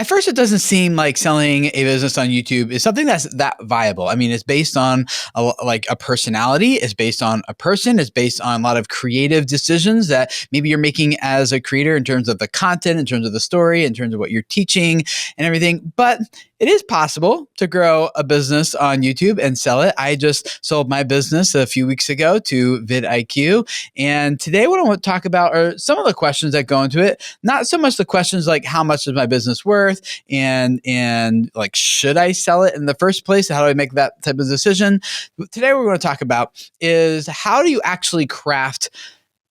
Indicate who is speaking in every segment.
Speaker 1: At first, it doesn't seem like selling a business on YouTube is something that's that viable. I mean, it's based on a personality, it's based on a person, it's based on a lot of creative decisions that maybe you're making as a creator in terms of the content, in terms of the story, in terms of what you're teaching and everything. But it is possible to grow a business on YouTube and sell it. I just sold my business a few weeks ago to vidIQ. And today what I want to talk about are some of the questions that go into it. Not so much the questions like how much is my business worth and like should I sell it in the first place? How do I make that type of decision? Today what we're going to talk about is how do you actually craft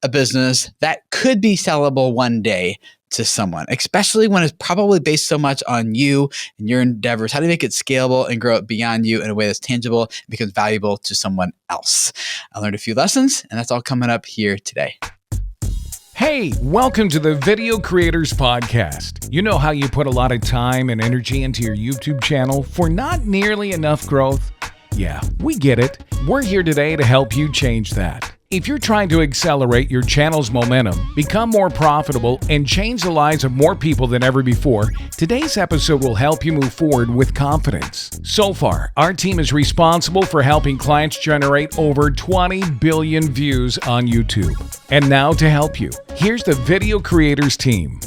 Speaker 1: a business that could be sellable one day to someone, especially when it's probably based so much on you and your endeavors. How do you make it scalable and grow it beyond you in a way that's tangible and becomes valuable to someone else? I learned a few lessons, and that's all coming up here today.
Speaker 2: Hey, welcome to the Video Creators Podcast. You know how you put a lot of time and energy into your YouTube channel for not nearly enough growth? Yeah, we get it. We're here today to help you change that. If you're trying to accelerate your channel's momentum, become more profitable, and change the lives of more people than ever before, today's episode will help you move forward with confidence. So far, our team is responsible for helping clients generate over 20 billion views on YouTube. And now to help you, here's the Video Creators team.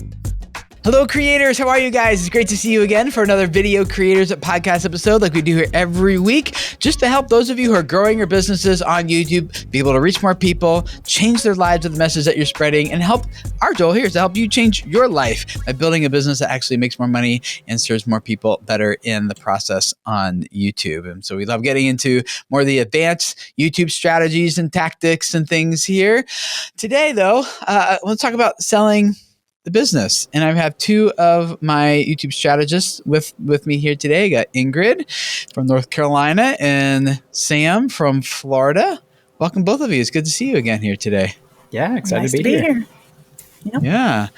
Speaker 1: Hello, creators. How are you guys? It's great to see you again for another Video Creators podcast episode like we do here every week, just to help those of you who are growing your businesses on YouTube be able to reach more people, change their lives with the message that you're spreading, and help. Our goal here is to help you change your life by building a business that actually makes more money and serves more people better in the process on YouTube. And so we love getting into more of the advanced YouTube strategies and tactics and things here. Today, though, let's talk about selling the business. And I have two of my YouTube strategists with me here today. I got Ingrid from North Carolina and Sam from Florida. Welcome, both of you. It's good to see you again here today.
Speaker 3: Yeah, excited to be here.
Speaker 1: Yep. Yeah.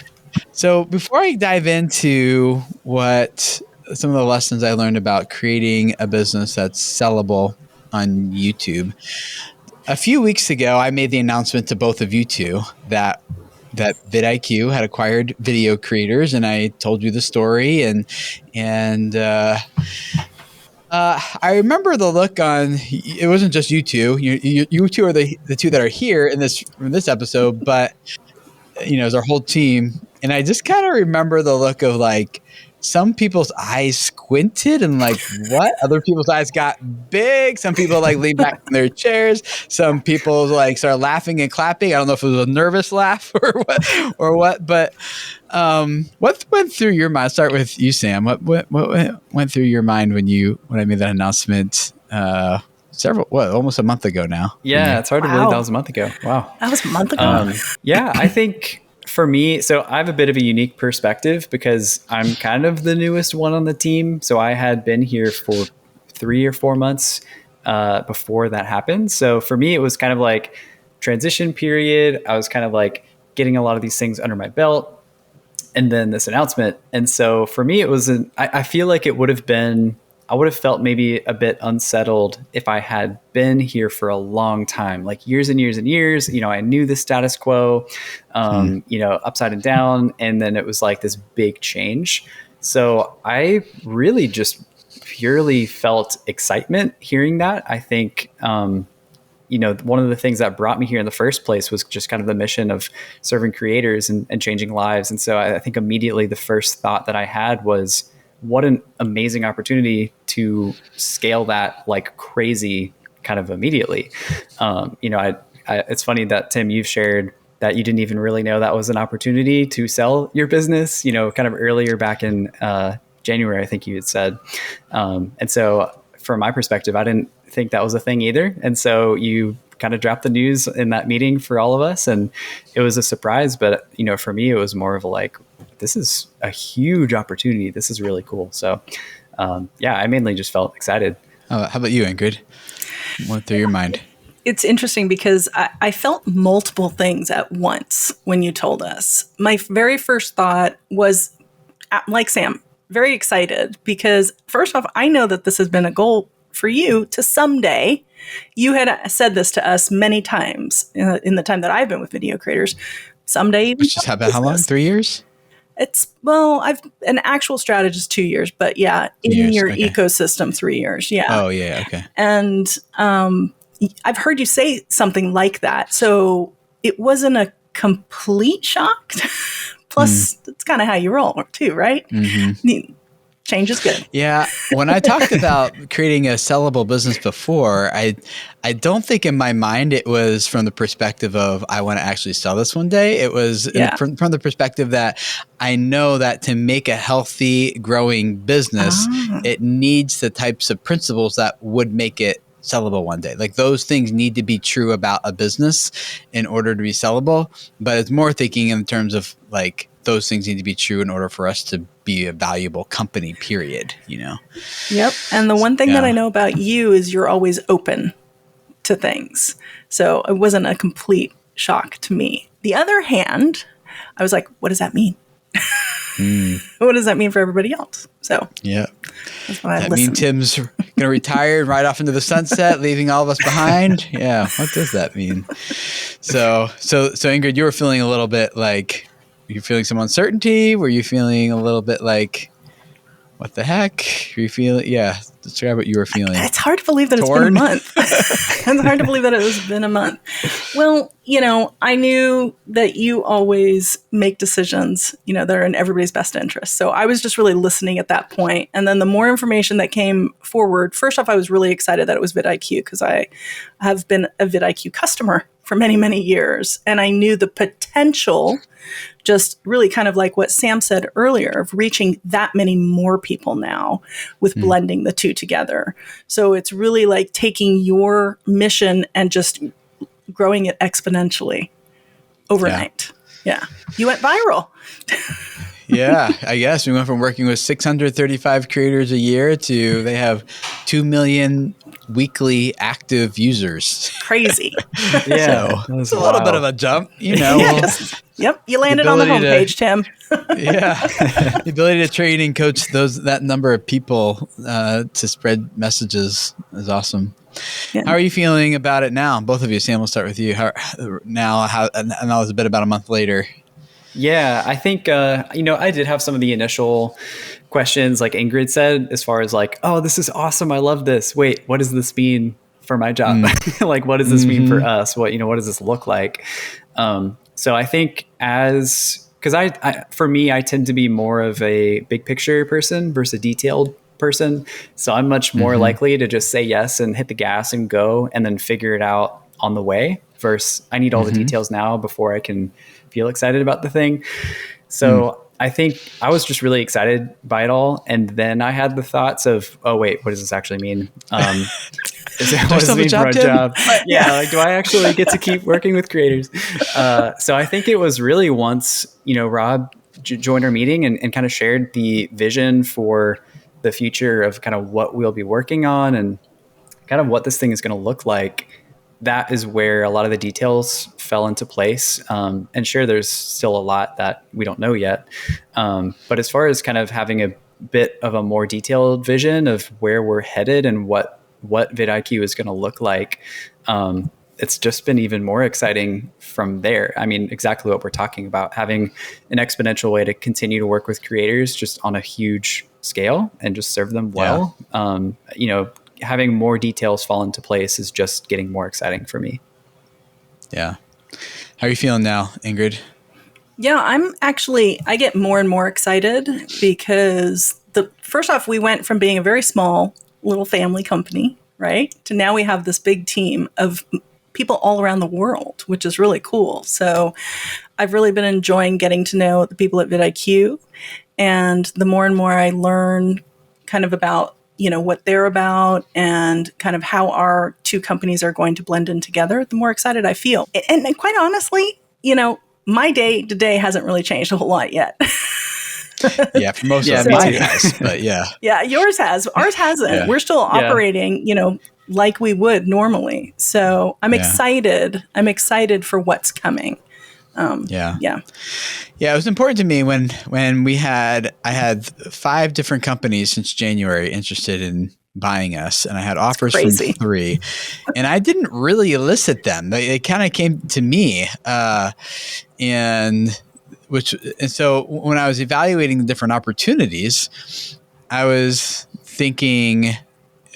Speaker 1: So before I dive into what some of the lessons I learned about creating a business that's sellable on YouTube, a few weeks ago, I made the announcement to both of you two that vidIQ had acquired Video Creators, and I told you the story, and I remember the look on. It wasn't just you two. You two are the two that are here in this episode, but it's our whole team, and I just kind of remember the look of like some people's eyes squinted and like what? Other people's eyes got big. Some people like leaned back in their chairs. Some people like started laughing and clapping. I don't know if it was a nervous laugh or what, but what went through your mind? I'll start with you, Sam. What went through your mind when I made that announcement almost a month ago now?
Speaker 3: Yeah, it's hard to believe that was a month ago. Wow.
Speaker 4: That was a month ago.
Speaker 3: Yeah, I think for me, so I have a bit of a unique perspective because I'm kind of the newest one on the team. So I had been here for 3 or 4 months before that happened. So for me, it was kind of like transition period. I was kind of like getting a lot of these things under my belt and then this announcement. And so for me, it was I feel like it would have been, I would have felt maybe a bit unsettled if I had been here for a long time, like years and years and years. I knew the status quo, upside and down. And then it was like this big change. So I really just purely felt excitement hearing that. I think, one of the things that brought me here in the first place was just kind of the mission of serving creators and changing lives. And so I think immediately the first thought that I had was, what an amazing opportunity to scale that like crazy kind of immediately. It's funny that Tim, you've shared that you didn't even really know that was an opportunity to sell your business, kind of earlier back in January, I think you had said. And so from my perspective, I didn't think that was a thing either. And so you kind of dropped the news in that meeting for all of us. And it was a surprise, but for me, it was more of a like, this is a huge opportunity. This is really cool. So, I mainly just felt excited.
Speaker 1: How about you, Ingrid? What went through your mind?
Speaker 4: It's interesting because I felt multiple things at once when you told us. My very first thought was, like Sam, very excited because first off, I know that this has been a goal for you to someday. You had said this to us many times in the time that I've been with Video Creators. Someday.
Speaker 1: Which is about how long? 3 years?
Speaker 4: I've an actual strategist 2 years, but yeah, in your ecosystem 3 years. Yeah.
Speaker 1: Oh yeah. Okay.
Speaker 4: And I've heard you say something like that. So it wasn't a complete shock. Plus, that's kind of how you roll too, right? Mm-hmm. Change is good.
Speaker 1: Yeah. When I talked about creating a sellable business before, I don't think in my mind it was from the perspective of I want to actually sell this one day. It was from the perspective that I know that to make a healthy, growing business, it needs the types of principles that would make it sellable one day. Like those things need to be true about a business in order to be sellable. But it's more thinking in terms of like those things need to be true in order for us to be a valuable company, period, you know?
Speaker 4: Yep. And the one thing that I know about you is you're always open to things. So it wasn't a complete shock to me. The other hand, I was like, what does that mean? What does that mean for everybody else? So
Speaker 1: yeah,
Speaker 4: that's what I
Speaker 1: listened. That mean Tim's going to retire and ride off into the sunset, leaving all of us behind? Yeah. What does that mean? So Ingrid, you were feeling a little bit like, were you feeling some uncertainty? Were you feeling a little bit like, what the heck? Were you feeling, describe what you were feeling.
Speaker 4: It's hard to believe that it's been a month. It's hard to believe that it has been a month. Well, I knew that you always make decisions, that are in everybody's best interest. So I was just really listening at that point. And then the more information that came forward, first off, I was really excited that it was vidIQ because I have been a vidIQ customer for many, many years. And I knew the potential, just really kind of like what Sam said earlier, of reaching that many more people now with blending the two together. So it's really like taking your mission and just growing it exponentially overnight. Yeah. You went viral.
Speaker 1: Yeah, I guess we went from working with 635 creators a year to they have 2 million weekly active users.
Speaker 4: Crazy.
Speaker 1: Yeah, so it's a little bit of a jump,
Speaker 4: Yes. Yep, you landed on the homepage, Tim.
Speaker 1: Yeah, the ability to train and coach that number of people to spread messages is awesome. Yeah. How are you feeling about it now? Both of you. Sam, we'll start with you. How it's a bit about a month later.
Speaker 3: Yeah, I think, I did have some of the initial questions, like Ingrid said, as far as like, oh, this is awesome. I love this. Wait, what does this mean for my job? Like, what does this mean for us? What does this look like? So I think because for me, I tend to be more of a big picture person versus a detailed person. So I'm much more likely to just say yes and hit the gas and go and then figure it out on the way versus I need all the details now before I can feel excited about the thing. So I think I was just really excited by it all. And then I had the thoughts of, oh, wait, what does this actually mean? What does it mean for a job? Yeah. Like, do I actually get to keep working with creators? So I think it was really once, Rob joined our meeting and kind of shared the vision for the future of kind of what we'll be working on and kind of what this thing is going to look like. That is where a lot of the details fell into place. And sure, there's still a lot that we don't know yet. But as far as kind of having a bit of a more detailed vision of where we're headed and what vidIQ is going to look like, it's just been even more exciting from there. I mean, exactly what we're talking about, having an exponential way to continue to work with creators just on a huge scale and just serve them well. Yeah. Having more details fall into place is just getting more exciting for me.
Speaker 1: Yeah. How are you feeling now, Ingrid?
Speaker 4: Yeah, I get more and more excited because first off, we went from being a very small little family company, right? To now we have this big team of people all around the world, which is really cool. So I've really been enjoying getting to know the people at vidIQ. And the more and more I learn kind of about what they're about and kind of how our two companies are going to blend in together, the more excited I feel. And quite honestly, my day to day hasn't really changed a whole lot yet.
Speaker 1: Yeah, for most of us, it has, but yeah.
Speaker 4: Yeah, yours has. Ours hasn't. Yeah. We're still operating, like we would normally. So I'm excited. I'm excited for what's coming.
Speaker 1: Yeah, it was important to me when I had 5 different companies since January interested in buying us, and I had offers from 3, and I didn't really elicit them. They kind of came to me, and and so when I was evaluating the different opportunities, I was thinking, it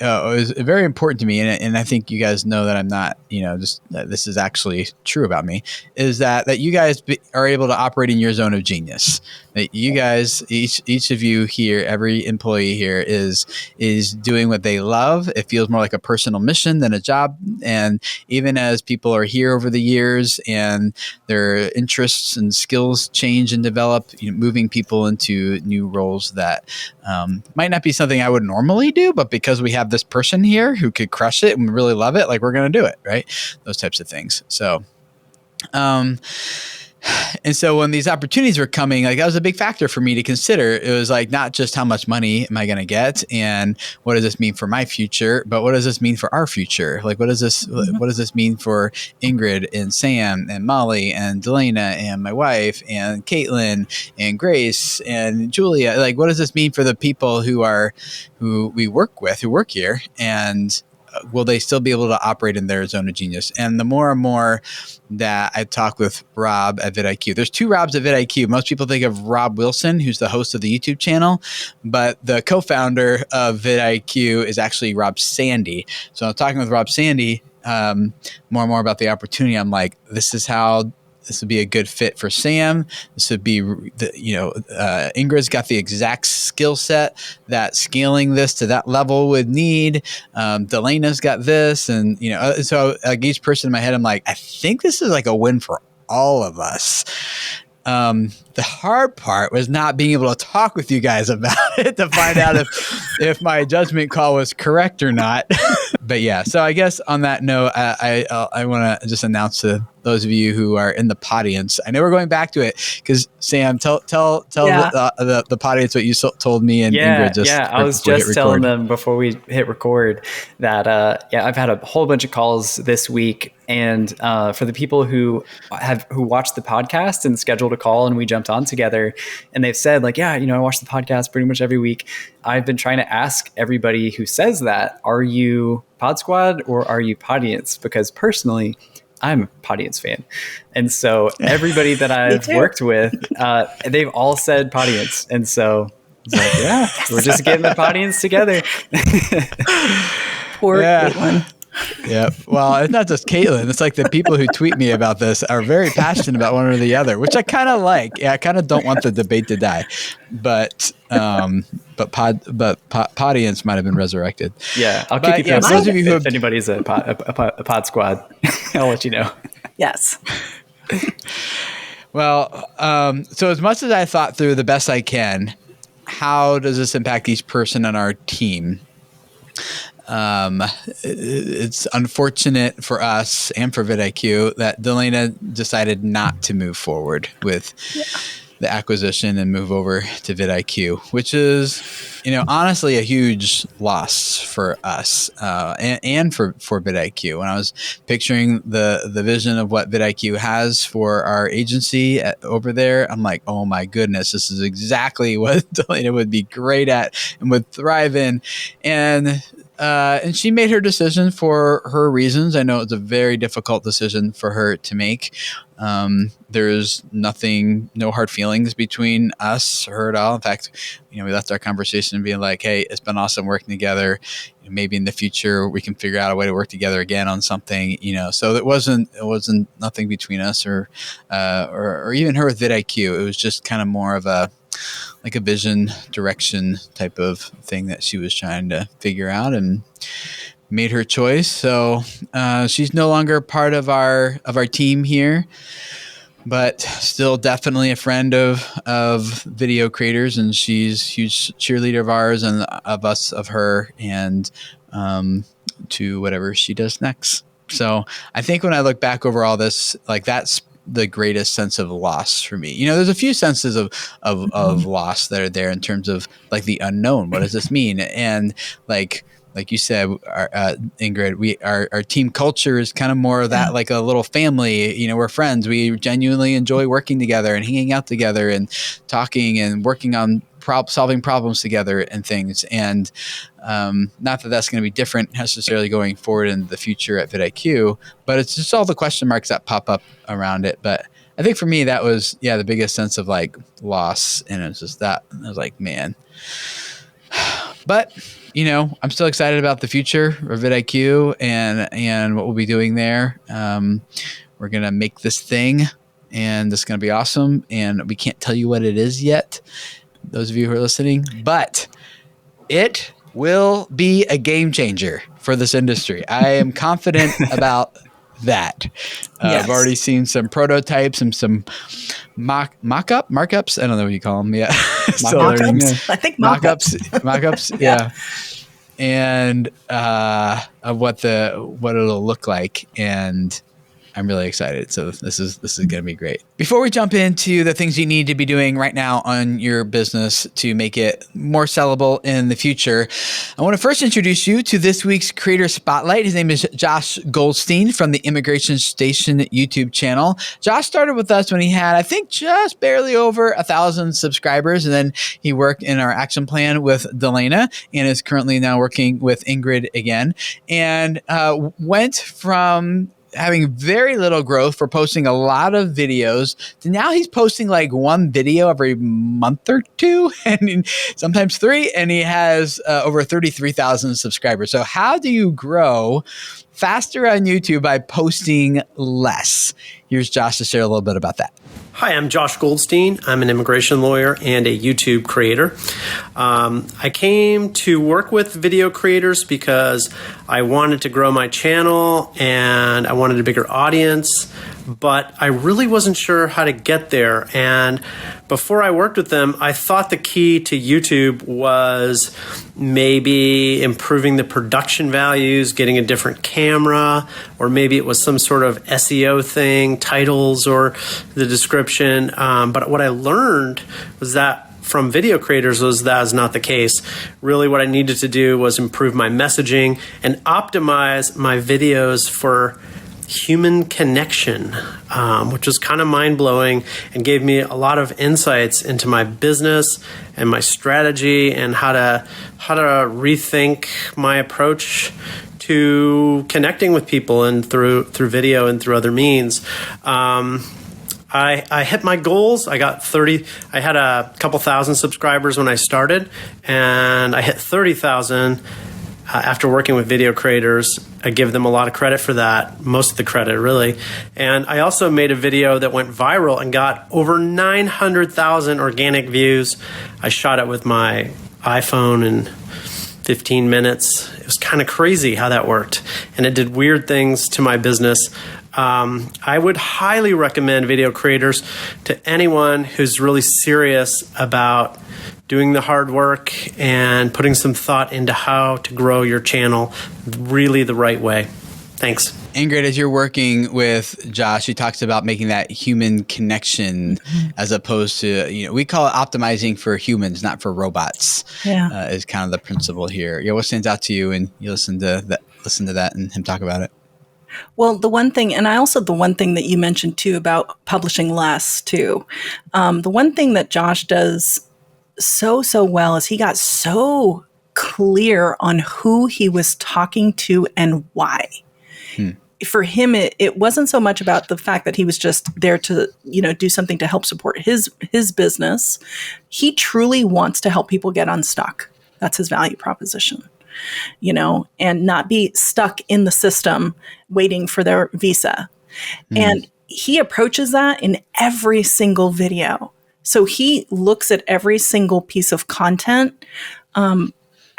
Speaker 1: was very important to me, and I think you guys know that I'm not, just that this is actually true about me, is that you guys are able to operate in your zone of genius. That you guys, each of you here, every employee here is doing what they love. It feels more like a personal mission than a job. And even as people are here over the years and their interests and skills change and develop, moving people into new roles that might not be something I would normally do, but because we have this person here who could crush it and really love it, like we're going to do it, right? Those types of things. So, and so when these opportunities were coming, like that was a big factor for me to consider. It was like, not just how much money am I going to get and what does this mean for my future, but what does this mean for our future? Like, what does this mean for Ingrid and Sam and Molly and Delana and my wife and Caitlin and Grace and Julia? Like, what does this mean for the people who we work with, who work here? And will they still be able to operate in their zone of genius? And the more and more that I talk with Rob at vidIQ, there's two Robs at vidIQ. Most people think of Rob Wilson, who's the host of the YouTube channel, but the co-founder of vidIQ is actually Rob Sandy. So I'm talking with Rob Sandy more and more about the opportunity. I'm like, this would be a good fit for Sam. This would be, Ingrid's got the exact skill set that scaling this to that level would need. Delana's got this. And, so like each person in my head, I'm like, I think this is like a win for all of us. The hard part was not being able to talk with you guys about it to find out if my judgment call was correct or not. But yeah, so I guess on that note, I want to just announce to those of you who are in the audience. I know we're going back to it because Sam, tell the audience what you told me and Ingrid.
Speaker 3: I was just telling them before we hit record that I've had a whole bunch of calls this week, and for the people who watched the podcast and scheduled a call and we jumped on together, and they've said like, I watch the podcast pretty much every week. I've been trying to ask everybody who says that, are you Pod Squad or are you Podience? Because personally, I'm a Podience fan. And so everybody that I've worked with, they've all said Podience. And so it's like, we're just getting the Podience together.
Speaker 4: Poor Caitlin.
Speaker 1: Yeah. Well, it's not just Caitlin. It's like the people who tweet me about this are very passionate about one or the other, which I kind of like. Yeah, I kind of don't want the debate to die, but Podience might have been resurrected.
Speaker 3: Yeah, I'll keep you posted.
Speaker 1: Those of you
Speaker 3: if anybody's a pod squad, I'll let you know.
Speaker 4: Yes.
Speaker 1: Well, so as much as I thought through the best I can, how does this impact each person on our team? It's unfortunate for us and for vidIQ that Delana decided not to move forward with the acquisition and move over to vidIQ, which is, honestly a huge loss for us and for vidIQ. When I was picturing the vision of what vidIQ has for our agency over there, I'm like, oh my goodness, this is exactly what Delana would be great at and would thrive in. And she made her decision for her reasons. I know it's a very difficult decision for her to make. There's no hard feelings between us, her at all. In fact, we left our conversation being like, hey, it's been awesome working together. Maybe in the future we can figure out a way to work together again on something, so it wasn't nothing between us or even her with vidIQ. It was just kind of more of a vision direction type of thing that she was trying to figure out and made her choice. So she's no longer part of our team here, but still definitely a friend of video creators, and she's a huge cheerleader of ours and of her, and to whatever she does next. So I think when I look back over all this, like that's the greatest sense of loss for me. There's a few senses of loss that are there in terms of like the unknown. What does this mean? And like you said, Ingrid, our team culture is kind of more of that, like a little family. We're friends. We genuinely enjoy working together and hanging out together and talking and working on solving problems together and things. And not that that's going to be different necessarily going forward in the future at vidIQ, but it's just all the question marks that pop up around it. But I think for me, that was, the biggest sense of like loss. And it was just that I was like, man, but I'm still excited about the future of vidIQ and what we'll be doing there. We're going to make this thing, and it's going to be awesome. And we can't tell you what it is yet, those of you who are listening, but it will be a game changer for this industry. I am confident about that.
Speaker 4: Yes.
Speaker 1: I've already seen some prototypes and some markups. I don't know what you call them. Yeah. Still learning.
Speaker 4: Mock-ups? I think mock-ups.
Speaker 1: Mock-ups. Yeah. And of what it'll look like. And I'm really excited. So this is going to be great. Before we jump into the things you need to be doing right now on your business to make it more sellable in the future, I want to first introduce you to this week's Creator Spotlight. His name is Josh Goldstein from the Immigration Station YouTube channel. Josh started with us when he had, I think, just barely over 1,000 subscribers. And then he worked in our action plan with Delana and is currently now working with Ingrid again, and went from having very little growth for posting a lot of videos to now he's posting like one video every month or two, and sometimes three, and he has over 33,000 subscribers. So how do you grow faster on YouTube by posting less? Here's Josh to share a little bit about that.
Speaker 5: Hi, I'm Josh Goldstein. I'm an immigration lawyer and a YouTube creator. I came to work with video creators because I wanted to grow my channel and I wanted a bigger audience, but I really wasn't sure how to get there. And before I worked with them, I thought the key to YouTube was maybe improving the production values, getting a different camera, or maybe it was some sort of SEO thing, titles or the description. But what I learned was that from video creators was that is not the case. Really what I needed to do was improve my messaging and optimize my videos for human connection, which was kind of mind-blowing and gave me a lot of insights into my business and my strategy and how to rethink my approach to connecting with people and through video and through other means. I hit my goals. I had a couple thousand subscribers when I started, and I hit 30,000 after working with video creators. I give them a lot of credit for that, most of the credit, really. And I also made a video that went viral and got over 900,000 organic views. I shot it with my iPhone in 15 minutes. It was kind of crazy how that worked. And it did weird things to my business. I would highly recommend video creators to anyone who's really serious about doing the hard work and putting some thought into how to grow your channel really the right way. Thanks.
Speaker 1: Ingrid, as you're working with Josh, he talks about making that human connection as opposed to, we call it optimizing for humans, not for robots. Yeah, is kind of the principle here. What stands out to you, and you listen to that and him talk about it?
Speaker 4: Well, the one thing that you mentioned too about publishing less too. The one thing that Josh does so well is he got so clear on who he was talking to and why. For him, it wasn't so much about the fact that he was just there to, do something to help support his business. He truly wants to help people get unstuck. That's his value proposition, and not be stuck in the system waiting for their visa. And he approaches that in every single video. So he looks at every single piece of content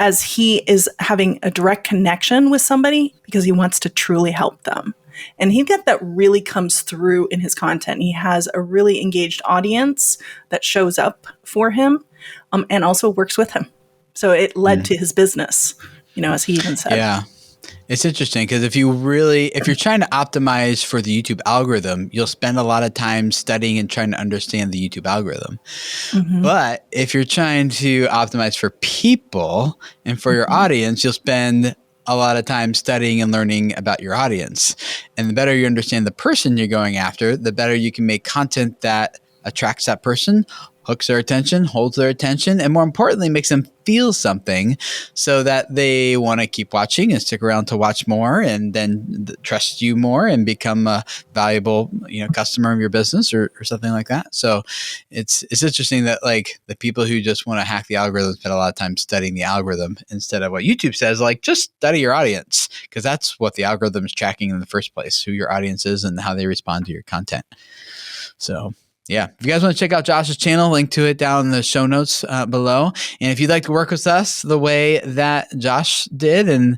Speaker 4: as he is having a direct connection with somebody because he wants to truly help them. And he that really comes through in his content. He has a really engaged audience that shows up for him and also works with him. So it led to his business, as he even said.
Speaker 1: Yeah. It's interesting because if you're trying to optimize for the YouTube algorithm, you'll spend a lot of time studying and trying to understand the YouTube algorithm. But if you're trying to optimize for people and for your audience, you'll spend a lot of time studying and learning about your audience. And the better you understand the person you're going after, the better you can make content that attracts that person, hooks their attention, holds their attention, and more importantly, makes them feel something so that they want to keep watching and stick around to watch more and then trust you more and become a valuable, customer of your business or something like that. So it's interesting that like the people who just want to hack the algorithm spend a lot of time studying the algorithm instead of what YouTube says, like just study your audience, because that's what the algorithm is tracking in the first place, who your audience is and how they respond to your content. So yeah, if you guys want to check out Josh's channel, link to it down in the show notes below. And if you'd like to work with us the way that Josh did and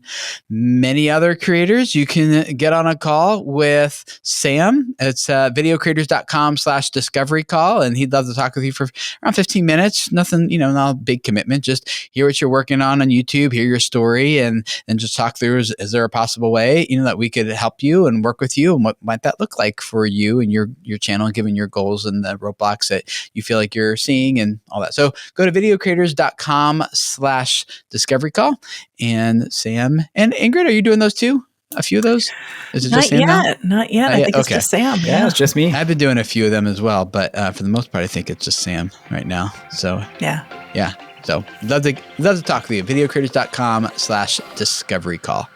Speaker 1: many other creators, you can get on a call with Sam. It's videocreators.com/discovery call. And he'd love to talk with you for around 15 minutes. Nothing, not a big commitment. Just hear what you're working on YouTube, hear your story, and just talk through, is there a possible way, that we could help you and work with you? And what might that look like for you and your channel, given your goals and the roadblocks that you feel like you're seeing and all that. So go to videocreators.com/discovery call. And Sam and Ingrid, are you doing those too? A few of those? Is it just Sam now?
Speaker 4: Not yet. I think it's just Sam.
Speaker 3: Yeah, it's just me.
Speaker 1: I've been doing a few of them as well, but for the most part, I think it's just Sam right now. So
Speaker 4: yeah.
Speaker 1: So love to talk with you. videocreators.com/discovery call.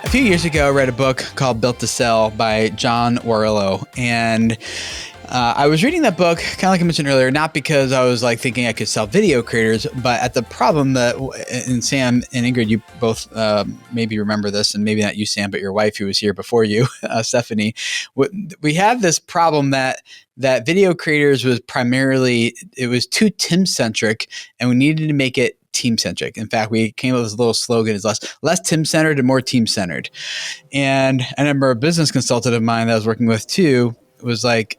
Speaker 1: A few years ago, I read a book called Built to Sell by John Warrillow. And I was reading that book, kind of like I mentioned earlier, not because I was like thinking I could sell video creators, but at the problem that, and Sam and Ingrid, you both maybe remember this, and maybe not you, Sam, but your wife who was here before you, Stephanie, we have this problem that video creators was primarily, it was too Tim-centric, and we needed to make it team-centric. In fact, we came up with this little slogan, is less Tim-centered and more team-centered. And I remember a business consultant of mine that I was working with too was like,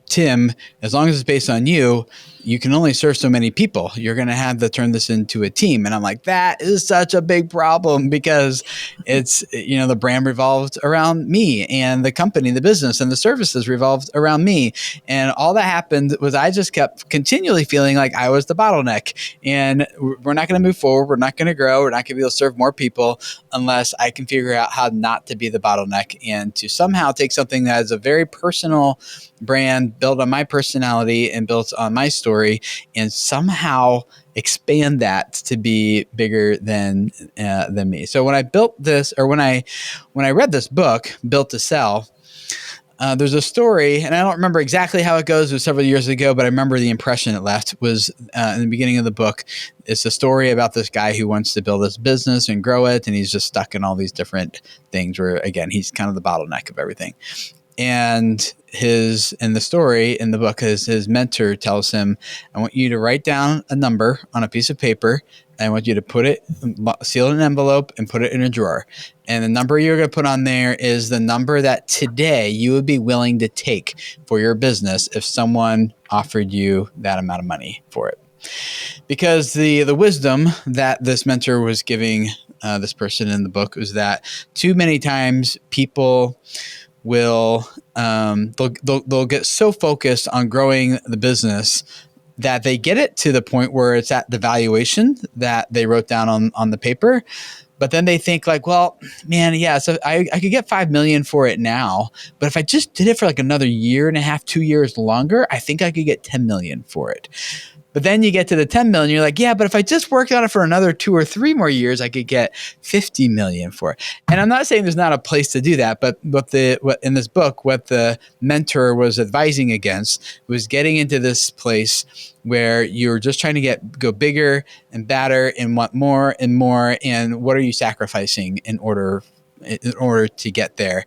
Speaker 1: Tim, as long as it's based on you, you can only serve so many people. You're going to have to turn this into a team. And I'm like, that is such a big problem, because it's, the brand revolved around me, and the company, the business, and the services revolved around me. And all that happened was I just kept continually feeling like I was the bottleneck, and we're not going to move forward. We're not going to grow. We're not going to be able to serve more people unless I can figure out how not to be the bottleneck and to somehow take something that is a very personal brand built on my personality and built on my story, and somehow expand that to be bigger than me. So when I built this, or when I read this book, Built to Sell, there's a story, and I don't remember exactly how it goes. It was several years ago, but I remember the impression it left was in the beginning of the book. It's a story about this guy who wants to build this business and grow it, and he's just stuck in all these different things where, again, he's kind of the bottleneck of everything. And in the story in the book, his mentor tells him, I want you to write down a number on a piece of paper. And I want you to put it, seal it in an envelope, and put it in a drawer. And the number you're going to put on there is the number that today you would be willing to take for your business if someone offered you that amount of money for it. Because the wisdom that this mentor was giving this person in the book was that too many times people will they'll get so focused on growing the business that they get it to the point where it's at the valuation that they wrote down on the paper. But then they think like, well, man, yeah, so I could get 5 million for it now, but if I just did it for like another year and a half, 2 years longer, I think I could get 10 million for it. But then you get to the 10 million, you're like, yeah, but if I just worked on it for another 2 or 3 more years, I could get 50 million for it. And I'm not saying there's not a place to do that, but what in this book, what the mentor was advising against was getting into this place where you're just trying to go bigger and badder and want more and more. And what are you sacrificing in order to get there?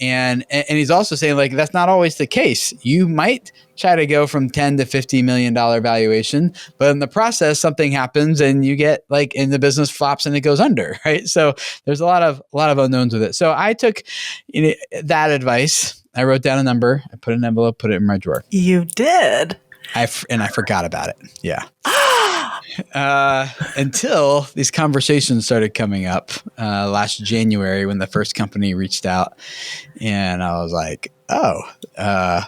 Speaker 1: And he's also saying like, that's not always the case. You might try to go from 10 to $50 million valuation, but in the process, something happens and you get like, and the business flops and it goes under, right? So there's a lot of unknowns with it. So I took that advice. I wrote down a number, I put it in an envelope, put it in my drawer.
Speaker 4: You did?
Speaker 1: I forgot about it. Yeah. Until these conversations started coming up last January when the first company reached out, and I was like, I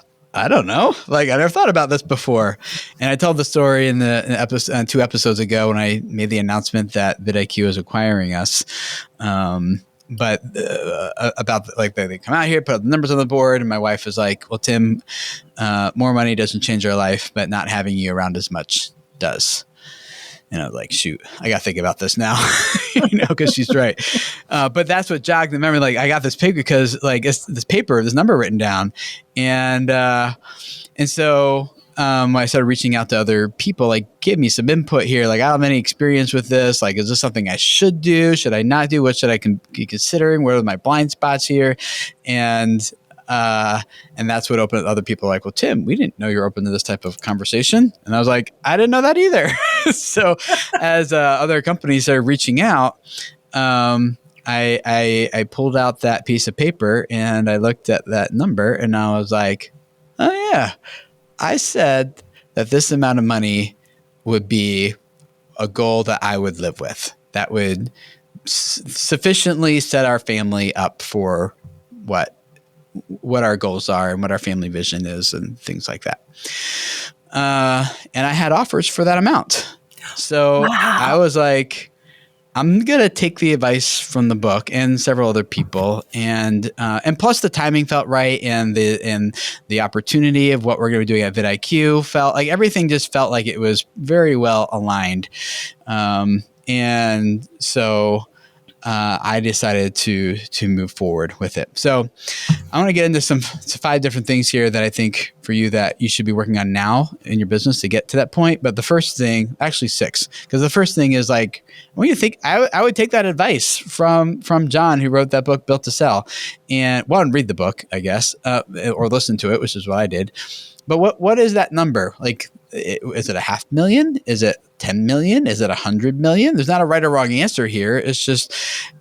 Speaker 1: don't know. Like, I never thought about this before. And I told the story in the episode 2 episodes ago when I made the announcement that vidIQ is acquiring us. but about like they come out here, put the numbers on the board, and my wife was like, "Well, Tim, more money doesn't change our life, but not having you around as much does." And I was like, shoot, I got to think about this now, because she's right. But that's what jogged the memory. Like, I got this paper because like this number written down. And so when I started reaching out to other people, like, give me some input here. Like, I don't have any experience with this. Like, is this something I should do? Should I not do? What should I be considering? What are my blind spots here? And that's what opened other people like, well, Tim, we didn't know you were open to this type of conversation. And I was like, I didn't know that either. So as other companies started reaching out, I pulled out that piece of paper and I looked at that number and I was like, oh yeah, I said that this amount of money would be a goal that I would live with, that would sufficiently set our family up for what our goals are and what our family vision is and things like that. And I had offers for that amount. So wow. I was like, I'm going to take the advice from the book and several other people. And plus the timing felt right. And the opportunity of what we're going to be doing at vidIQ felt like everything just felt like it was very well aligned. And so I decided to move forward with it. So I want to get into some 5 different things here that I think for you that you should be working on now in your business to get to that point. But the first thing, actually 6, because the first thing is like, when you think I would take that advice from John, who wrote that book, Built to Sell, and read the book, I guess, or listen to it, which is what I did. But what is that number? Like, is it $500,000? Is it 10 million? Is it 100 million? There's not a right or wrong answer here. It's just,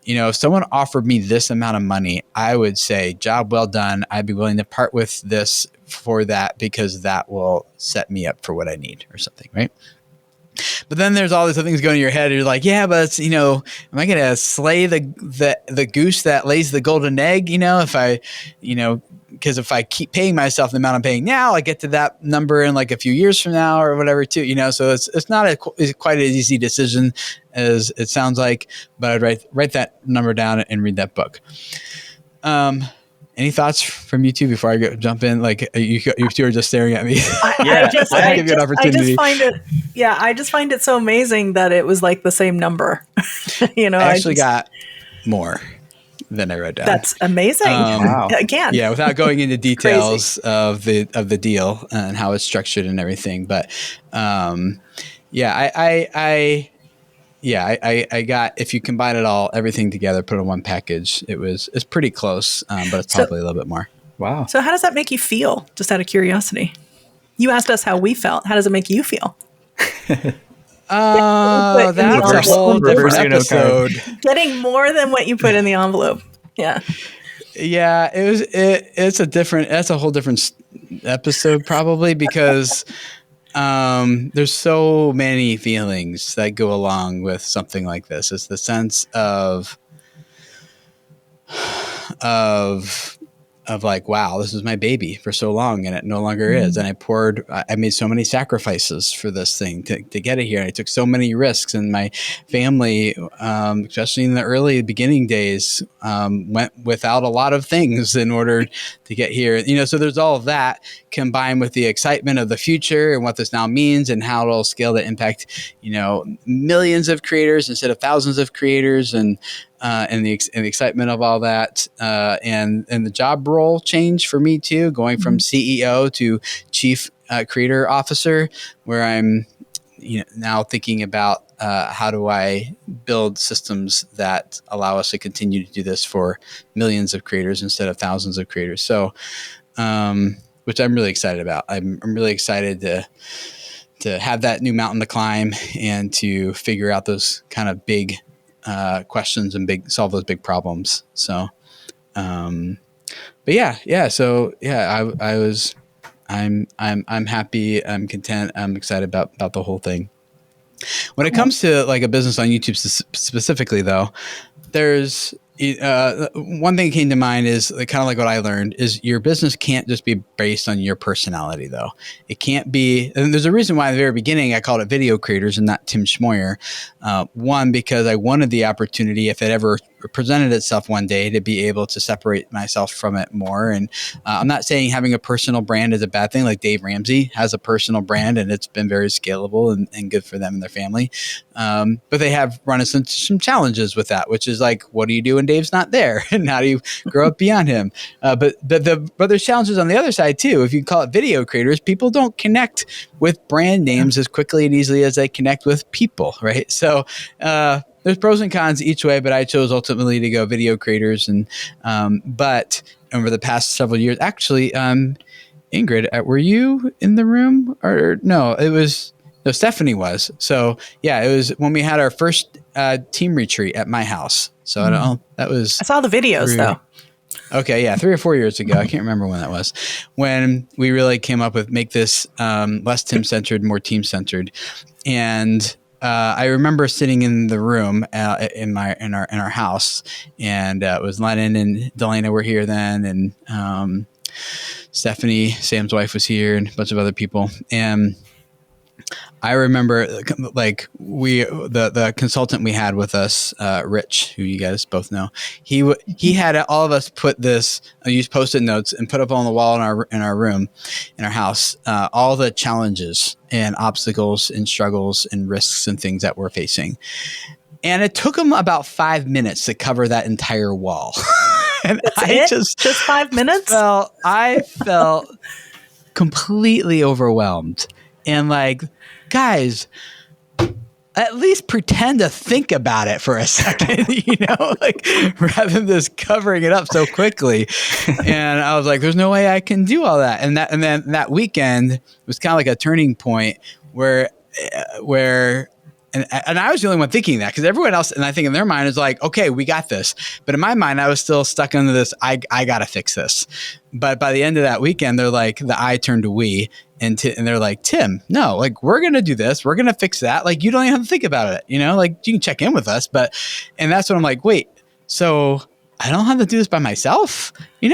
Speaker 1: if someone offered me this amount of money, I would say, job well done. I'd be willing to part with this for that because that will set me up for what I need or something, right? But then there's all these other things going in your head. You're like, yeah, but it's, am I going to slay the goose that lays the golden egg? If I, because if I keep paying myself the amount I'm paying now, I get to that number in like a few years from now or whatever too, so it's not quite an easy decision as it sounds like, but I'd write that number down and read that book. Any thoughts from you two before I jump in? Like you two are just staring at me.
Speaker 4: I just find it so amazing that it was like the same number.
Speaker 1: I actually got more than I wrote down.
Speaker 4: That's amazing.
Speaker 3: Wow.
Speaker 4: Again,
Speaker 1: yeah, without going into details of the deal and how it's structured and everything, but I got, if you combine it all, everything together, put it in one package, it's pretty close, but it's probably a little bit more.
Speaker 3: Wow.
Speaker 4: So how does that make you feel? Just out of curiosity. You asked us how we felt. How does it make you feel?
Speaker 1: That's a whole different episode.
Speaker 4: Getting more than what you put in the envelope. Yeah.
Speaker 1: Yeah, that's a whole different episode probably because there's so many feelings that go along with something like this. It's the sense of like, wow, this is my baby for so long and it no longer is. And I made so many sacrifices for this thing to get it here. And I took so many risks, and my family, especially in the early beginning days, went without a lot of things in order to get here. So there's all of that combined with the excitement of the future and what this now means and how it'll scale to impact, millions of creators instead of thousands of creators, and the excitement of all that, and the job role change for me too, going from CEO to Chief Creator Officer, where I'm now thinking about how do I build systems that allow us to continue to do this for millions of creators instead of thousands of creators. So, which I'm really excited about. I'm really excited to have that new mountain to climb and to figure out those kind of big questions and solve those big problems. So, but yeah. So yeah, I'm happy. I'm content. I'm excited about the whole thing. When it comes to like a business on YouTube specifically though, there's one thing that came to mind is kind of like what I learned is your business can't just be based on your personality though. It can't be, and there's a reason why at the very beginning I called it Video Creators and not Tim Schmoyer. One, because I wanted the opportunity if it ever presented itself one day to be able to separate myself from it more. And I'm not saying having a personal brand is a bad thing. Like Dave Ramsey has a personal brand and it's been very scalable and good for them and their family. But they have run into some challenges with that, which is like, what do you do when Dave's not there? And how do you grow up beyond him? But there's challenges on the other side too. If you call it video creators, people don't connect with brand names as quickly and easily as they connect with people, right? So there's pros and cons each way, but I chose ultimately to go video creators. And but over the past several years, actually, Ingrid, were you in the room or no? No, Stephanie was. So yeah, it was when we had our first team retreat at my house. So I don't know. That was.
Speaker 4: I saw the videos though.
Speaker 1: Okay, yeah, 3 or 4 years ago. I can't remember when that was. When we really came up with make this less Tim-centered, more team-centered. And I remember sitting in the room in our house, and it was Lennon and Delana were here then, and Stephanie, Sam's wife, was here, and a bunch of other people. And I remember like the consultant we had with us, Rich, who you guys both know, he had all of us put this, use Post-it notes and put up on the wall in our room, in our house, all the challenges and obstacles and struggles and risks and things that we're facing. And it took him about 5 minutes to cover that entire wall. And just 5 minutes? I felt completely overwhelmed. And like, guys, at least pretend to think about it for a second, like rather than just covering it up so quickly. And I was like, there's no way I can do all that. And then that weekend was kind of like a turning point where and I was the only one thinking that, because everyone else, and I think in their mind, is like, okay, we got this. But in my mind, I was still stuck under this, I got to fix this. But by the end of that weekend, they're like, the I turned to we, and they're like, Tim, no, like, we're going to do this. We're going to fix that. Like, you don't even have to think about it, like you can check in with us. And that's when I'm like, wait, so I don't have to do this by myself, went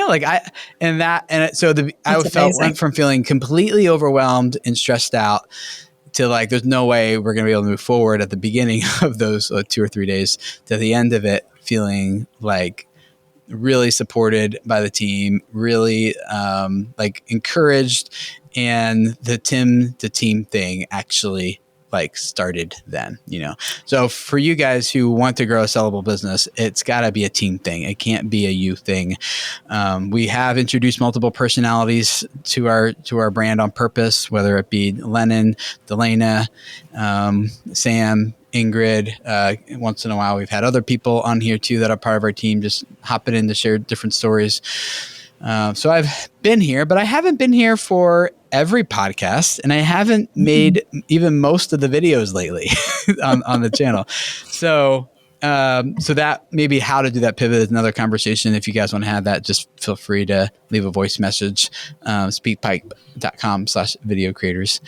Speaker 1: from feeling completely overwhelmed and stressed out to like, there's no way we're going to be able to move forward at the beginning of those 2 or 3 days, to the end of it feeling like really supported by the team, really like encouraged. And the Tim to team thing actually like started then, So for you guys who want to grow a sellable business, it's got to be a team thing. It can't be a you thing. We have introduced multiple personalities to our brand on purpose, whether it be Lennon, Delana, Sam, Ingrid. Once in a while, we've had other people on here too that are part of our team, just hopping in to share different stories. So I've been here, but I haven't been here for every podcast, and I haven't made even most of the videos lately on the channel. So that maybe how to do that pivot is another conversation. If you guys want to have that, just feel free to leave a voice message, speakpipe.com/video creators.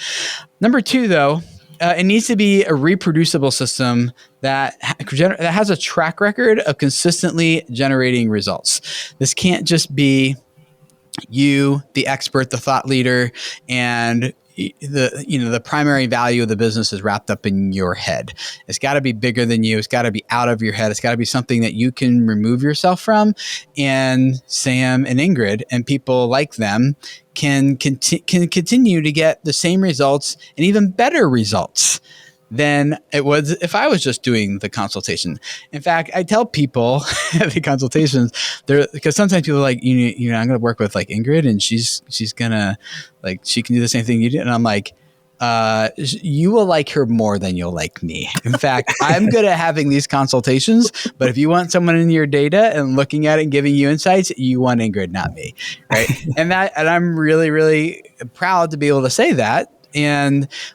Speaker 1: Number 2, though, it needs to be a reproducible system that has a track record of consistently generating results. This can't just be you, the expert, the thought leader, and the primary value of the business is wrapped up in your head. It's got to be bigger than you. It's got to be out of your head. It's got to be something that you can remove yourself from. And Sam and Ingrid and people like them can continue to get the same results and even better results than it was if I was just doing the consultation. In fact, I tell people at the consultations, because sometimes people are like, I'm going to work with like Ingrid, and she's gonna like, she can do the same thing you do, and I'm like, you will like her more than you'll like me. In fact, I'm good at having these consultations, but if you want someone in your data and looking at it and giving you insights, you want Ingrid, not me, right? and I'm really, really proud to be able to say that.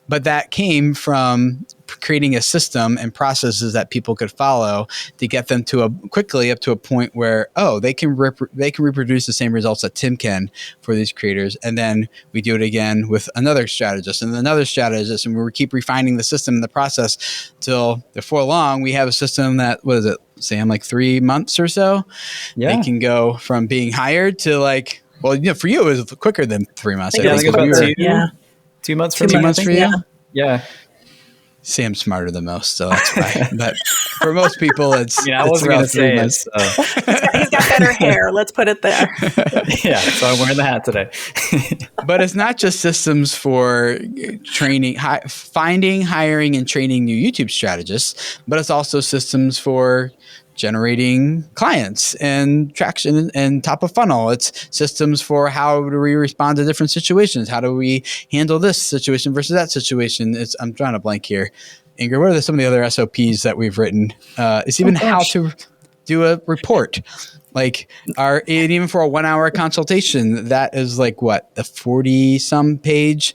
Speaker 1: But that came from creating a system and processes that people could follow to get them quickly up to a point where, they can reproduce the same results that Tim can for these creators. And then we do it again with another strategist and another strategist, and we keep refining the system and the process till before long we have a system that, what is it, Sam, like 3 months or so? Yeah. They can go from being hired to like, well, for you it was quicker than 3 months.
Speaker 3: I think about 2 months for
Speaker 1: 2 months for you?
Speaker 3: Yeah.
Speaker 1: Sam's smarter than most, so that's why. But for most people, it's
Speaker 3: I wasn't going to say it.
Speaker 4: He's got better hair. Let's put it there.
Speaker 3: Yeah, so I'm wearing the hat today.
Speaker 1: But it's not just systems for training, finding, hiring, and training new YouTube strategists, but it's also systems for generating clients and traction and top of funnel. It's systems for how do we respond to different situations? How do we handle this situation versus that situation? I'm drawing a blank here. Ingrid, what are some of the other SOPs that we've written? It's even how to do a report. Like and even for a 1 hour consultation, that is like what, a 40-some page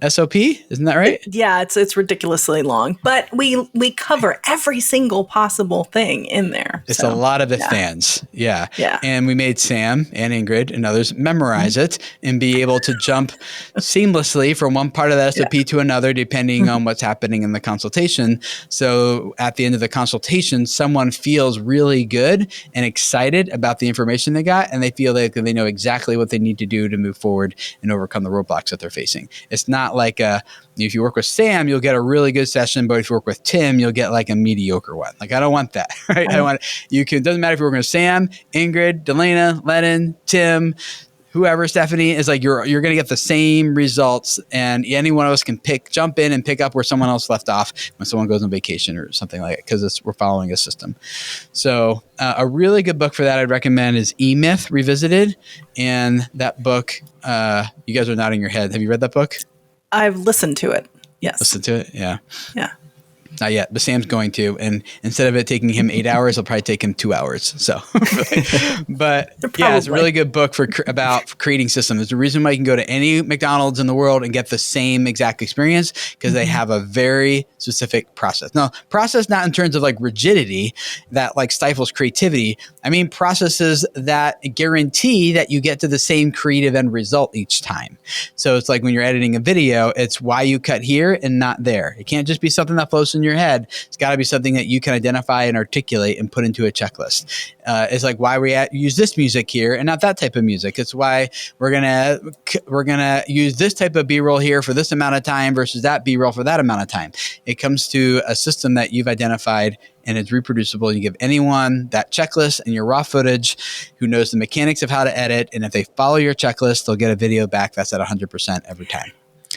Speaker 1: SOP? Isn't that right?
Speaker 4: Yeah, it's ridiculously long, but we cover every single possible thing in there.
Speaker 1: It's a lot of if ands. Yeah.
Speaker 4: Yeah.
Speaker 1: And we made Sam and Ingrid and others memorize it and be able to jump seamlessly from one part of the SOP to another, depending on what's happening in the consultation. So at the end of the consultation, someone feels really good and excited about the information they got, and they feel like they know exactly what they need to do to move forward and overcome the roadblocks that they're facing. It's not like if you work with Sam, you'll get a really good session, but if you work with Tim, you'll get like a mediocre one. Like, I don't want that, right? Doesn't matter if you're working with Sam, Ingrid, Delana, Lennon, Tim, whoever, Stephanie, is like, you're going to get the same results, and any one of us can jump in and pick up where someone else left off when someone goes on vacation or something like that, because we're following a system. So a really good book for that I'd recommend is E-Myth Revisited. And that book, you guys are nodding your head. Have you read that book?
Speaker 4: I've listened to it. Yes.
Speaker 1: Listen to it? Yeah.
Speaker 4: Yeah.
Speaker 1: Not yet, but Sam's going to. And instead of it taking him 8 hours, it'll probably take him 2 hours. So, but yeah, it's a really good book about creating systems. There's a reason why you can go to any McDonald's in the world and get the same exact experience, because they have a very specific process. Now, process not in terms of like rigidity that like stifles creativity. I mean, processes that guarantee that you get to the same creative end result each time. So it's like when you're editing a video, it's why you cut here and not there. It can't just be something that flows in your head. It's got to be something that you can identify and articulate and put into a checklist. It's like why we use this music here and not that type of music. It's why we're gonna use this type of B-roll here for this amount of time versus that B-roll for that amount of time. It comes to a system that you've identified and it's reproducible. You give anyone that checklist and your raw footage who knows the mechanics of how to edit, and if they follow your checklist, they'll get a video back that's at 100% every time.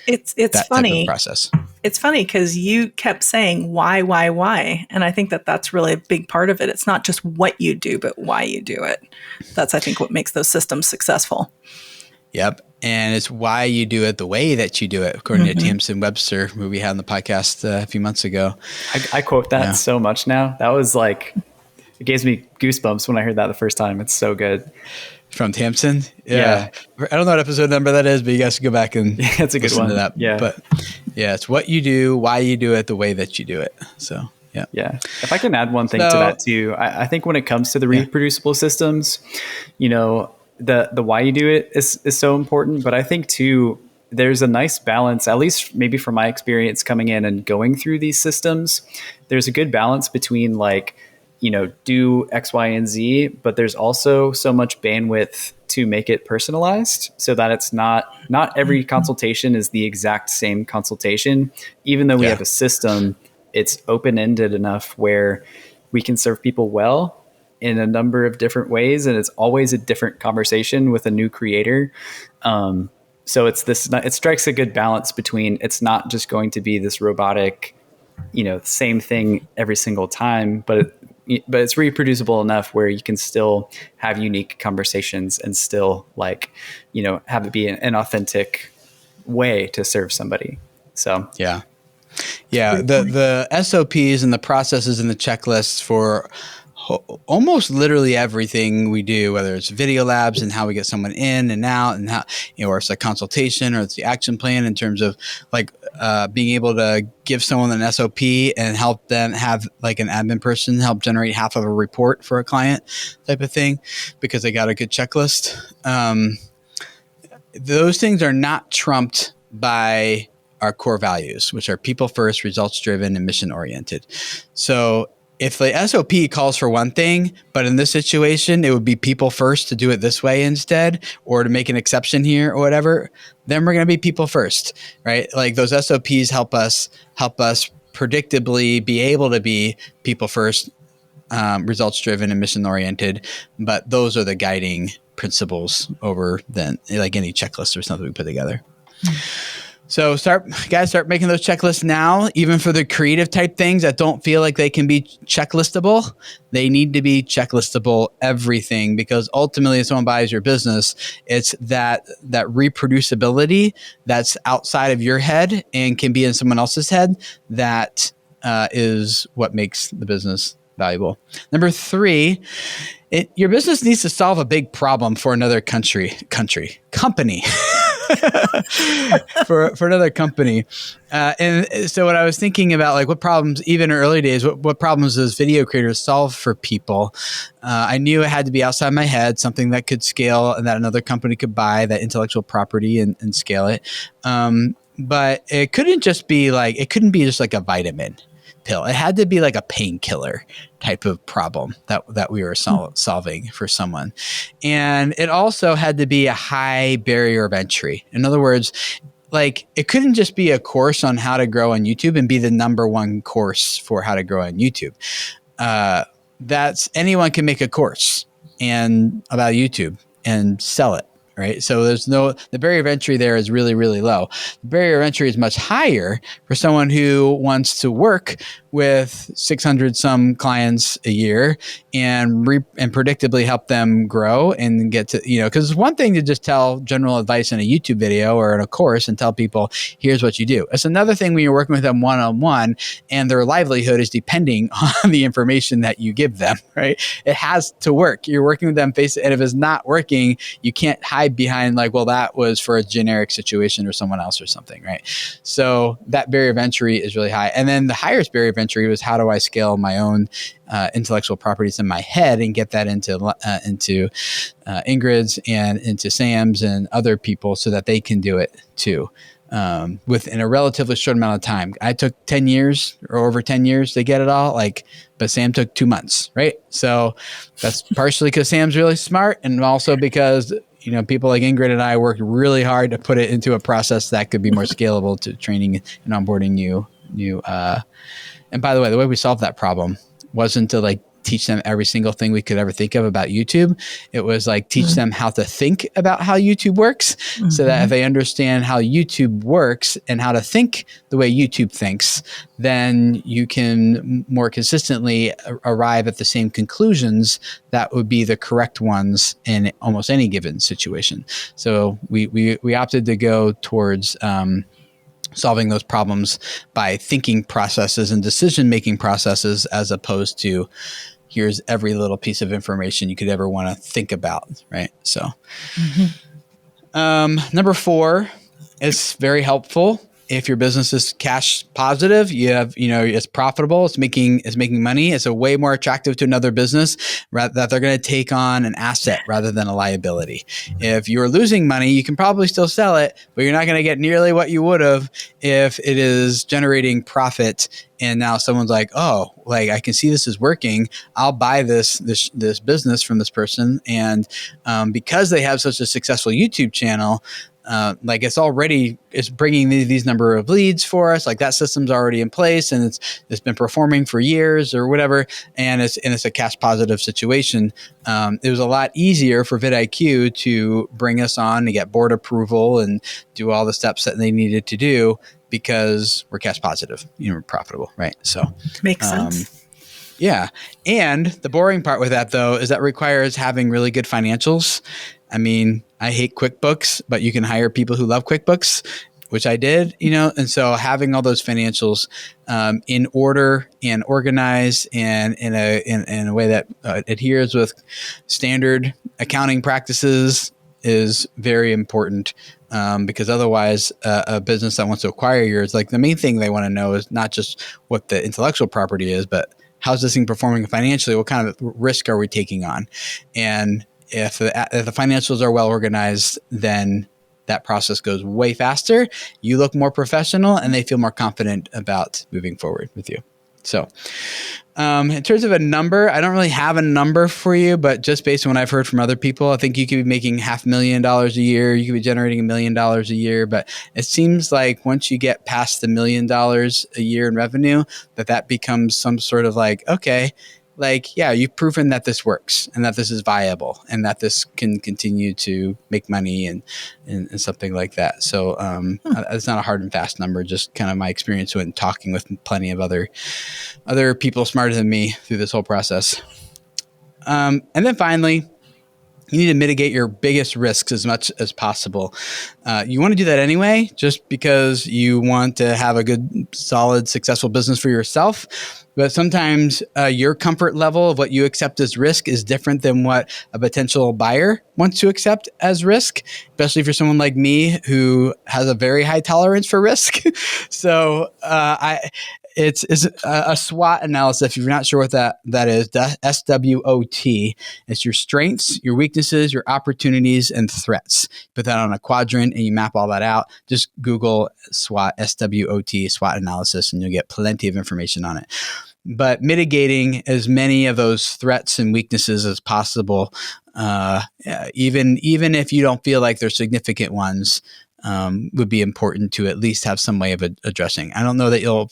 Speaker 4: It's
Speaker 1: that
Speaker 4: funny.
Speaker 1: Type of process.
Speaker 4: It's funny because you kept saying why, and I think that's really a big part of it. It's not just what you do, but why you do it. That's, I think, what makes those systems successful.
Speaker 1: Yep. And it's why you do it the way that you do it, according to Tamsin Webster, who we had on the podcast a few months ago. I quote that so much now. That was like, it gives me goosebumps when I heard that the first time. It's so good. From Tamsin? Yeah. I don't know what episode number that is, but you guys can go back and
Speaker 3: it's a good one.
Speaker 1: To that.
Speaker 3: Yeah.
Speaker 1: But yeah, it's what you do, why you do it, the way that you do it. So yeah.
Speaker 3: Yeah. If I can add one thing to that too, I think when it comes to the reproducible systems, you know, the why you do it is so important. But I think too, there's a nice balance, at least maybe from my experience coming in and going through these systems, there's a good balance between like, you know, do X, Y, and Z, but there's also so much bandwidth to make it personalized so that it's not every consultation is the exact same consultation. Even though we have a system, it's open-ended enough where we can serve people well in a number of different ways. And it's always a different conversation with a new creator. So it strikes a good balance between, it's not just going to be this robotic, you know, same thing every single time, but it's reproducible enough where you can still have unique conversations and still like, you know, have it be an authentic way to serve somebody. So,
Speaker 1: yeah. The SOPs and the processes and the checklists for almost literally everything we do, whether it's video labs and how we get someone in and out and how, you know, or it's a consultation or it's the action plan in terms of like being able to give someone an SOP and help them have like an admin person help generate half of a report for a client type of thing because they got a good checklist. Those things are not trumped by our core values, which are people first, results driven, and mission oriented. So if the SOP calls for one thing, but in this situation, it would be people first to do it this way instead, or to make an exception here or whatever, then we're going to be people first, right? Like those SOPs help us predictably be able to be people first, results driven and mission oriented. But those are the guiding principles over than like any checklist or something we put together. So start making those checklists now, even for the creative type things that don't feel like they can be checklistable. They need to be checklistable everything, because ultimately if someone buys your business, it's that reproducibility that's outside of your head and can be in someone else's head that is what makes the business valuable. Number 3, your business needs to solve a big problem for another company. for another company. And so what I was thinking about, like what problems, even in early days, what problems does video creators solve for people? I knew it had to be outside my head, something that could scale and that another company could buy that intellectual property and scale it. But it couldn't be just like a vitamin pill. It had to be like a painkiller type of problem that we were solving for someone. And it also had to be a high barrier of entry. In other words, like it couldn't just be a course on how to grow on YouTube and be the number one course for how to grow on YouTube. That's anyone can make a course and about YouTube and sell it. Right. So the barrier of entry there is really, really low. The barrier of entry is much higher for someone who wants to work with 600 some clients a year and predictably help them grow and get to, because it's one thing to just tell general advice in a YouTube video or in a course and tell people, here's what you do. It's another thing when you're working with them one-on-one and their livelihood is depending on the information that you give them, right? It has to work. You're working with them and if it's not working, you can't hide behind like, well, that was for a generic situation or someone else or something, right? So that barrier of entry is really high. And then the highest barrier of entry was how do I scale my own intellectual properties in my head and get that into Ingrid's and into Sam's and other people so that they can do it too. Within a relatively short amount of time. I took 10 years or over 10 years to get it all, but Sam took 2 months, right? So that's partially because Sam's really smart and also because people like Ingrid and I worked really hard to put it into a process that could be more scalable to training and onboarding new. And by the way we solved that problem wasn't to teach them every single thing we could ever think of about YouTube. It was teach them how to think about how YouTube works so that if they understand how YouTube works and how to think the way YouTube thinks, then you can more consistently arrive at the same conclusions that would be the correct ones in almost any given situation. So we opted to go towards solving those problems by thinking processes and decision-making processes as opposed to here's every little piece of information you could ever want to think about, right? So number 4 is very helpful. If your business is cash positive, you have, it's profitable, it's making money, it's a way more attractive to another business that they're going to take on an asset rather than a liability. If you're losing money, you can probably still sell it, but you're not going to get nearly what you would have if it is generating profit. And now someone's like, oh, I can see this is working. I'll buy this business from this person. And because they have such a successful YouTube channel, it's bringing these number of leads for us. That system's already in place and it's been performing for years or whatever. And it's a cash positive situation. It was a lot easier for vidIQ to bring us on to get board approval and do all the steps that they needed to do because we're cash positive, we're profitable, right? So
Speaker 4: makes sense.
Speaker 1: Yeah. And the boring part with that though, is that requires having really good financials. I mean, I hate QuickBooks, but you can hire people who love QuickBooks, which I did, and so having all those financials in order and organized and in a way that adheres with standard accounting practices is very important because otherwise a business that wants to acquire yours, the main thing they want to know is not just what the intellectual property is, but how's this thing performing financially? What kind of risk are we taking on? And if the financials are well organized, then that process goes way faster. You look more professional and they feel more confident about moving forward with you. So in terms of a number, I don't really have a number for you, but just based on what I've heard from other people, I think you could be making $500,000 a year. You could be generating $1 million a year, but it seems like once you get past the $1 million a year in revenue, that becomes some sort of like, okay, like, yeah, you've proven that this works and that this is viable and that this can continue to make money and something like that. So it's not a hard and fast number, just kind of my experience when talking with plenty of other people smarter than me through this whole process. And then finally, you need to mitigate your biggest risks as much as possible. You want to do that anyway, just because you want to have a good, solid, successful business for yourself. But sometimes your comfort level of what you accept as risk is different than what a potential buyer wants to accept as risk, especially for someone like me who has a very high tolerance for risk. So it's a SWOT analysis. If you're not sure what that is, SWOT. It's your strengths, your weaknesses, your opportunities, and threats. Put that on a quadrant and you map all that out. Just Google SWOT, SWOT, SWOT analysis, and you'll get plenty of information on it. But mitigating as many of those threats and weaknesses as possible, even if you don't feel like they're significant ones, would be important to at least have some way of addressing. I don't know that you'll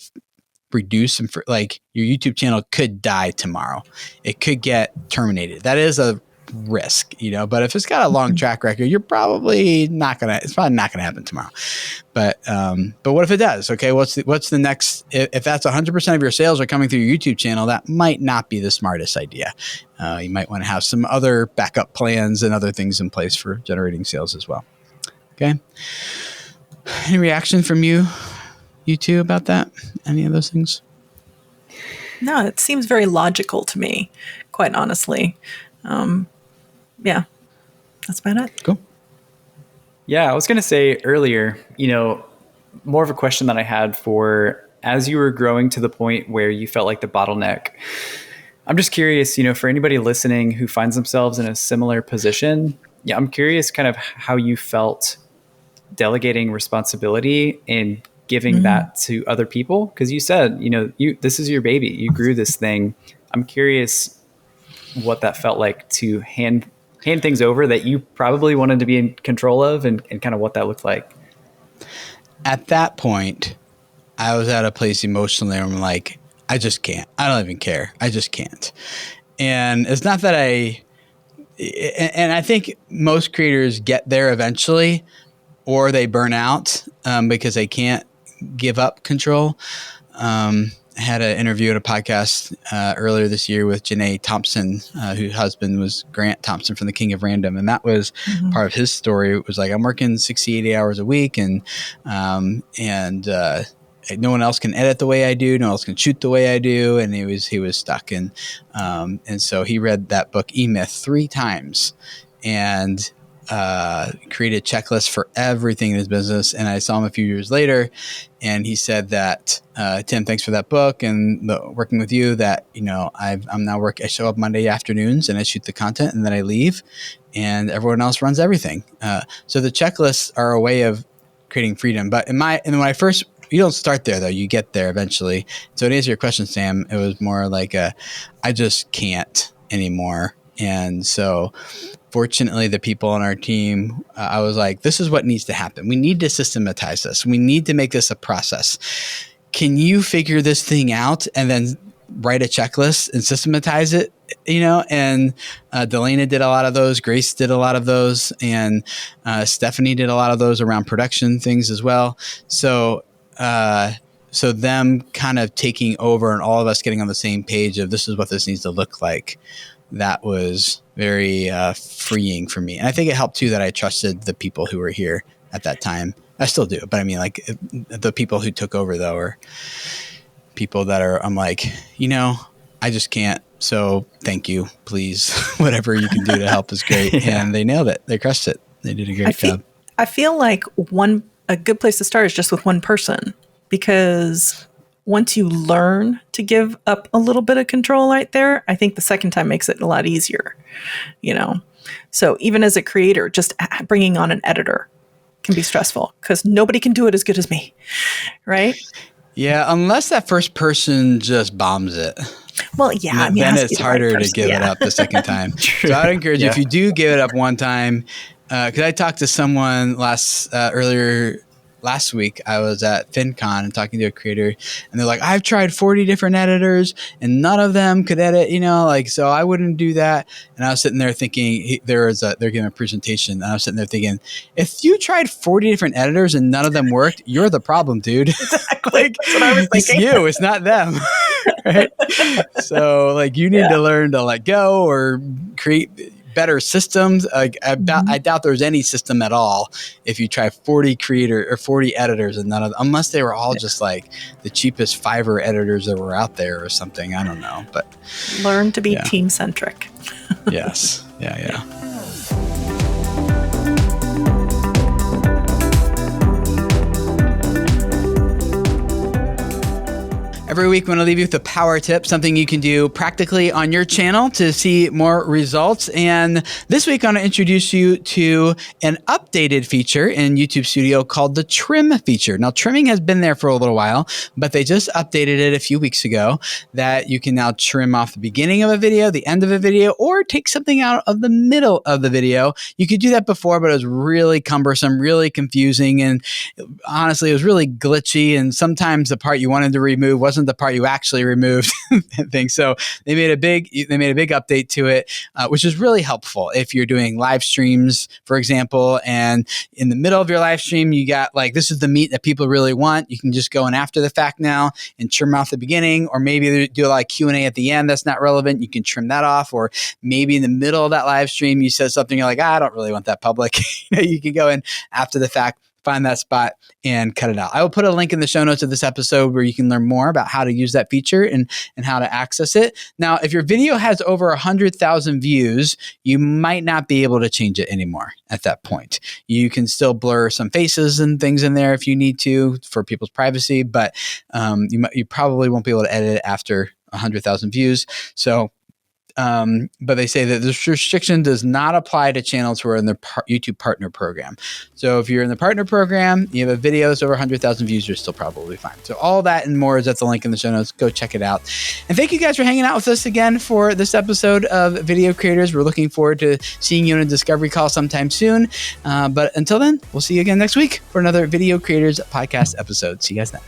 Speaker 1: reduce some, like your YouTube channel could die tomorrow. It could get terminated. That is a risk, but if it's got a long track record, it's probably not going to happen tomorrow. But what if it does? Okay. What's the next, if that's 100% of your sales are coming through your YouTube channel, that might not be the smartest idea. You might want to have some other backup plans and other things in place for generating sales as well. Okay. Any reaction from you two about that? Any of those things?
Speaker 4: No, it seems very logical to me, quite honestly. Yeah, that's about it.
Speaker 1: Cool.
Speaker 3: Yeah, I was going to say earlier, more of a question that I had for as you were growing to the point where you felt like the bottleneck. I'm just curious, for anybody listening who finds themselves in a similar position, I'm curious kind of how you felt delegating responsibility and giving that to other people. Because you said, this is your baby. You grew this thing. I'm curious what that felt like to hand things over that you probably wanted to be in control of and kind of what that looked like.
Speaker 1: At that point, I was at a place emotionally where I'm like, I just can't. I don't even care. I just can't. And it's not that and I think most creators get there eventually, or they burn out because they can't give up control. I had an interview at a podcast earlier this year with Janae Thompson, whose husband was Grant Thompson from the King of Random. And that was part of his story. It was like, I'm working 60, 80 hours a week and no one else can edit the way I do. No one else can shoot the way I do. And he was stuck. And so he read that book, E-Myth, 3 times and created checklists for everything in his business. And I saw him a few years later and he said that, Tim, thanks for that book and working with you that, I'm now I show up Monday afternoons and I shoot the content and then I leave and everyone else runs everything. So the checklists are a way of creating freedom. But you don't start there though. You get there eventually. So to answer your question, Sam, it was more like I just can't anymore. And so fortunately, the people on our team, I was like, this is what needs to happen. We need to systematize this. We need to make this a process. Can you figure this thing out and then write a checklist and systematize it? And Delana did a lot of those. Grace did a lot of those. And Stephanie did a lot of those around production things as well. So them kind of taking over and all of us getting on the same page of this is what this needs to look like. That was very freeing for me. And I think it helped too that I trusted the people who were here at that time. I still do. But I mean, like the people who took over though are people that I'm like, I just can't. So thank you, please. Whatever you can do to help is great. Yeah. And they nailed it. They crushed it. They did a great job.
Speaker 4: I feel like a good place to start is just with one person, because once you learn to give up a little bit of control right there, I think the second time makes it a lot easier, So even as a creator, just bringing on an editor can be stressful because nobody can do it as good as me, right?
Speaker 1: Yeah, unless that first person just bombs it.
Speaker 4: Well, yeah. I mean,
Speaker 1: Then
Speaker 4: it has
Speaker 1: it's
Speaker 4: be the right
Speaker 1: harder to
Speaker 4: person,
Speaker 1: give it up the second time. So I'd encourage you, if you do give it up one time, because I talked to someone earlier last week. I was at FinCon and talking to a creator, and they're like, I've tried 40 different editors and none of them could edit, so I wouldn't do that. And I was sitting there thinking, they're giving a presentation, and I was sitting there thinking, if you tried 40 different editors and none of them worked, you're the problem, dude.
Speaker 4: Exactly. That's what I was thinking.
Speaker 1: It's you, it's not them. Right? So you need to learn to let go or create better systems. I doubt there's any system at all if you try 40 editors and none of them, unless they were all just the cheapest Fiverr editors that were out there or something. I don't know, but
Speaker 4: learn to be team centric.
Speaker 1: Yes. Yeah. Every week, I'm going to leave you with a power tip, something you can do practically on your channel to see more results. And this week, I'm going to introduce you to an updated feature in YouTube Studio called the trim feature. Now, trimming has been there for a little while, but they just updated it a few weeks ago that you can now trim off the beginning of a video, the end of a video, or take something out of the middle of the video. You could do that before, but it was really cumbersome, really confusing, and honestly, it was really glitchy. And sometimes the part you wanted to remove wasn't the part you actually removed. Things. So they made a big update to it, which is really helpful if you're doing live streams, for example, and in the middle of your live stream, you got this is the meat that people really want. You can just go in after the fact now and trim off the beginning, or maybe do a Q&A at the end that's not relevant. You can trim that off, or maybe in the middle of that live stream, you said something you're I don't really want that public. You can go in after the fact, find that spot and cut it out. I will put a link in the show notes of this episode where you can learn more about how to use that feature and how to access it. Now, if your video has over 100,000 views, you might not be able to change it anymore at that point. You can still blur some faces and things in there if you need to for people's privacy, but you probably won't be able to edit it after 100,000 views. So but they say that this restriction does not apply to channels who are in the YouTube Partner Program. So if you're in the Partner Program, you have a video that's over 100,000 views, you're still probably fine. So all that and more is at the link in the show notes. Go check it out. And thank you guys for hanging out with us again for this episode of Video Creators. We're looking forward to seeing you in a discovery call sometime soon. But until then, we'll see you again next week for another Video Creators podcast episode. See you guys then.